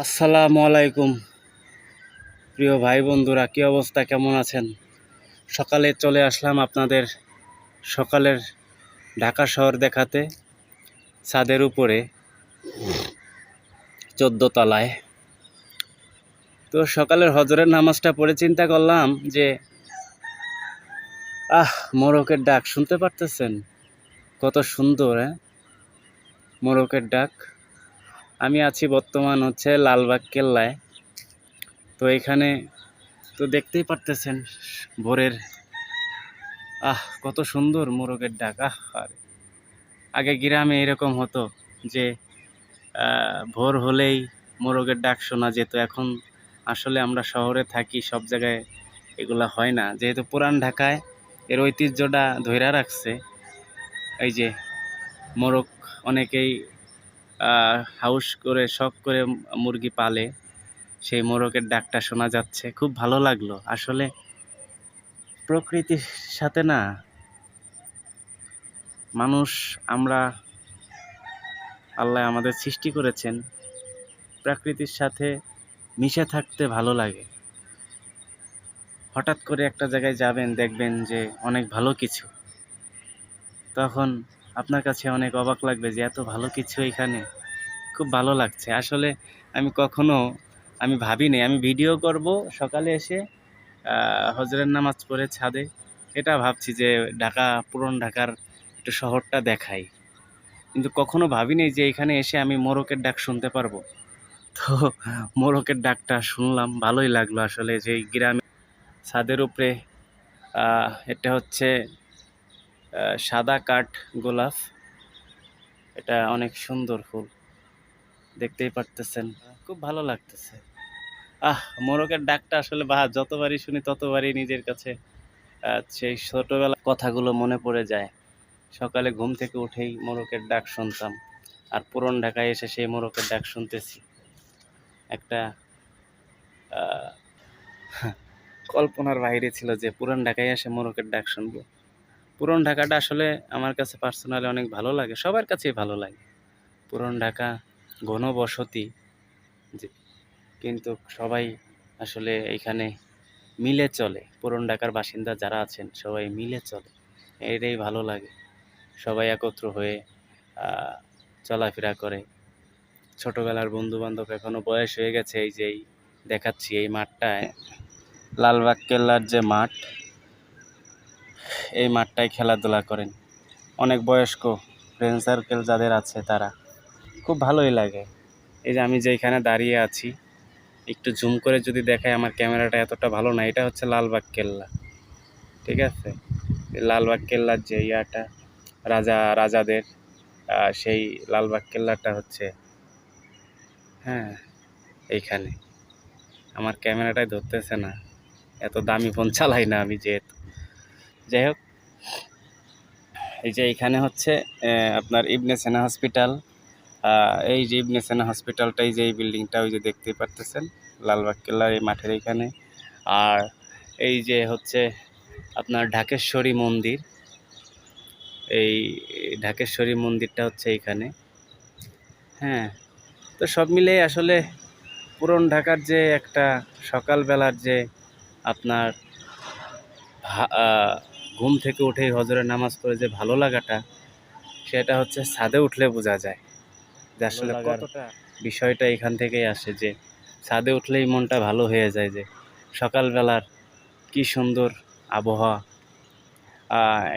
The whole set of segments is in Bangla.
আসসালামু আলাইকুম প্রিয় ভাই বন্ধুরা, কি অবস্থা, কেমন আছেন? সকালে চলে আসলাম আপনাদের সকালের ঢাকা শহর দেখাতে, ছাদের উপরে 14 তলায়। তো সকালের হজরের নামাজটা পড়ে চিন্তা করলাম যে মোরগের ডাক শুনতে পারতেছেন? কত সুন্দর, মোরগের ডাক। আমি আছি বর্তমান লালবাগ কেল্লায়। তো এখানে তো দেখতেই পারতেছেন ভোরের কত সুন্দর মোরগের ডাক। আগে গ্রামে এরকম হতো যে ভোর হলেই মোরগের ডাক শোনা যেত। এখন আসলে আমরা শহরে থাকি, সব জায়গায় এগুলা হয় না। যেহেতু পুরান ঢাকায় এর ঐতিহ্যটা ধইরা রাখছে, এই যে মোরগ অনেকেই হাউস করে শখ করে মুরগি পালে, সেই মোরগের ডাকটা শোনা যাচ্ছে। খুব ভালো লাগলো আসলে। প্রকৃতির সাথে না মানুষ, আমরা, আল্লাহ আমাদের সৃষ্টি করেছেন, প্রকৃতির সাথে মিশে থাকতে ভালো লাগে। হঠাৎ করে একটা জায়গায় যাবেন, দেখবেন যে অনেক ভালো কিছু, তখন আপনার কাছে অনেক অবাক লাগবে যে এত ভালো কিছু এখানে। খুব ভালো লাগছে আসলে। আমি ভাবিনি আমি ভিডিও করব সকালে এসে হজরের নামাজ পড়ে ছাদে। এটা ভাবছি যে পুরান ঢাকার একটু শহরটা দেখাই, কিন্তু কখনো ভাবিনি যে এখানে এসে আমি মোরগের ডাক শুনতে পারবো। তো মোরগের ডাকটা শুনলাম, ভালোই লাগলো আসলে। যে গ্রামে ছাদের উপরে এটা সাদা কাঠ গোলাপ, এটা অনেক সুন্দর ফুল, দেখতেই পারতেছেন। খুব ভালো লাগতেছে। মোরগের ডাকটা আসলে যতবারই শুনি ততবারই নিজের কাছে সেই ছোটবেলার কথাগুলো মনে পড়ে যায়। সকালে ঘুম থেকে উঠেই মোরগের ডাক শুনতাম, আর পুরান ঢাকায় এসে সেই মোরগের ডাক শুনতেছি। একটা কল্পনার বাইরে ছিল যে পুরান ঢাকায় এসে মোরগের ডাক শুনবো। পুরান ঢাকাটা আসলে আমার কাছে পার্সোনালি অনেক ভালো লাগে, সবার কাছেই ভালো লাগে। পুরান ঢাকা ঘনবসতি, কিন্তু সবাই আসলে এখানে মিলে চলে। পুরান ঢাকার বাসিন্দা যারা আছেন সবাই মিলে চলে, এটাই ভালো লাগে। সবাই একত্র হয়ে চলাফেরা করে। ছোটবেলার বন্ধু বান্ধব এখনো বয়স হয়ে গেছে। এই যে দেখাচ্ছি এই মাঠটায়, লালবাগ কেল্লার যে মাঠ, এই মাঠটায় খেলাধুলা করেন অনেক বয়স্ক ফ্রেন্ড সার্কেল যাদের আছে, তারা। খুব ভালোই লাগে। এই যে আমি যেখানে দাঁড়িয়ে আছি, একটু জুম করে যদি দেখাই, আমার ক্যামেরাটা এতটা ভালো না। এটা লালবাগ কেল্লা, ঠিক আছে? লালবাগ কেল্লার যে রাজাদের সেই লালবাগ কেল্লাটা এইখানে। আমার ক্যামেরাটাই ধরতেছে না, এত দামি ফোন চালাই না আমি যেহেতু। যাই হোক, এই যে এইখানে আপনার ইবনে সিনা হসপিটাল। এই যে ইবনে সিনা হসপিটালটাই, যে এই বিল্ডিংটা, ওই যে দেখতেই পারতেছেন লালবাগ কেল্লার এই মাঠের এইখানে। আর এই যে আপনার ঢাকেশ্বরী মন্দির, এই ঢাকেশ্বরী মন্দিরটা এইখানে। তো সব মিলে আসলে পুরান ঢাকার যে একটা সকালবেলার যে আপনার ঘুম থেকে উঠেই হজরের নামাজ পড়ে যে ভালো লাগাটা, সেটা ছাদে উঠলে বোঝা যায় যে আসলে কতটা। বিষয়টা এখান থেকেই আসে যে ছাদে উঠলেই মনটা ভালো হয়ে যায়। যে সকালবেলার কি সুন্দর আবহাওয়া।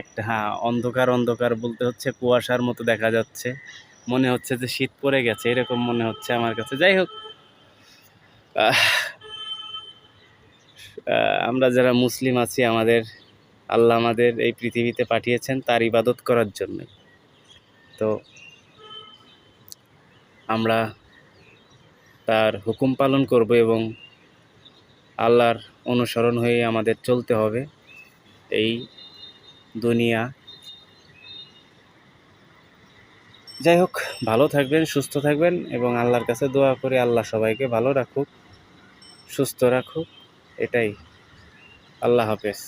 একটা অন্ধকার অন্ধকার বলতে কুয়াশার মতো দেখা যাচ্ছে, মনে হচ্ছে যে শীত পড়ে গেছে, এরকম মনে হচ্ছে আমার কাছে। যাই হোক, আমরা যারা মুসলিম আছি, আল্লাহ আমাদের এই পৃথিবীতে পাঠিয়েছেন তার ইবাদত করার জন্য। তো আমরা তার হুকুম পালন করব এবং আল্লাহর অনুসরণ হয়ে আমাদের চলতে হবে এই দুনিয়া। যাই হোক, ভালো থাকবেন, সুস্থ থাকবেন, এবং আল্লাহর কাছে দোয়া করি আল্লাহ সবাইকে ভালো রাখুক, সুস্থ রাখুক। এটাই। আল্লাহ হাফেজ।